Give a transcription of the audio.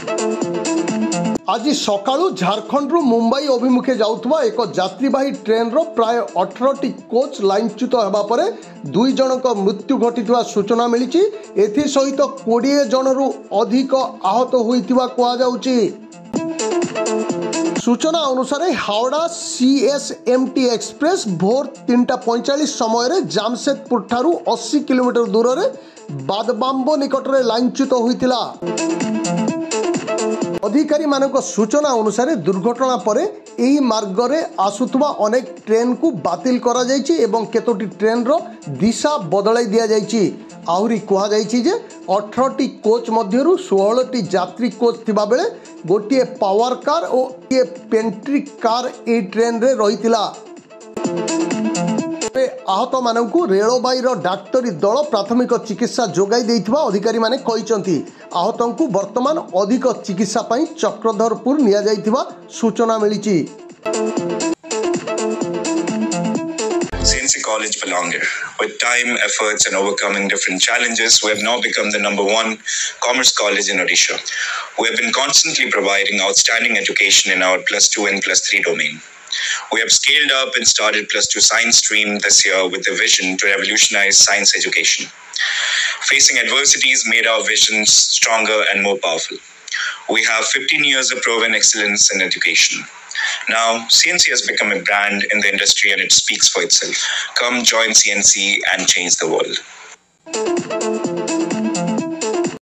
आज सकाळू झारखंड मुंबई अभिमुखे जाउथबा एक यात्रीवाही ट्रेन रो प्राय 18टी कोच लाइनच्युत होगा पर 2 जनक मृत्यु घटी सूचना मिली। एथि सहित 20 जनरू अधिक आहत होइतिबा कुआ जाउची। सूचना अनुसार हावड़ा CSMT एक्सप्रेस भोर 3:45 समय जामशेदपुर ठारू 80 किलोमीटर दूर में बादबाम्बो निकट में लाइनच्युत होइतिला। अधिकारी मानक सूचना अनुसार दुर्घटना पर यही मार्ग रे आसुथुवा अनेक ट्रेन को बातिल करा जायछि एवं केतोटी ट्रेन रो दिशा बदलाई दिया जायछि। आहुरी कुहा जायछि जे 18टी कोच मध्यरु 16टी यात्री कोच थिबा बेले गोटिए पावर कार और गोटिए पेंट्री कार ए ट्रेन रे रहितिला। आहत मानक रेलबाई डाक्तरी दल प्राथमिक चिकित्सा जोगाई देइथिबा अधिकारी माने कहिसंती। आहतों को वर्तमान अधिक चिकित्सा पई चक्रधरपुर निया जाइथिबा सूचना मिलिछि। CNC College Palanger. With time, efforts and overcoming different challenges, we have now become the #1 commerce college in Odisha. We have been constantly providing outstanding education in our +2 and +3 domain. We have scaled up and started +2 science stream this year with a vision to revolutionize science education. Facing adversities made our visions stronger and more powerful. We have 15 years of proven excellence in education. Now, CNC has become a brand in the industry and it speaks for itself. Come join CNC and change the world.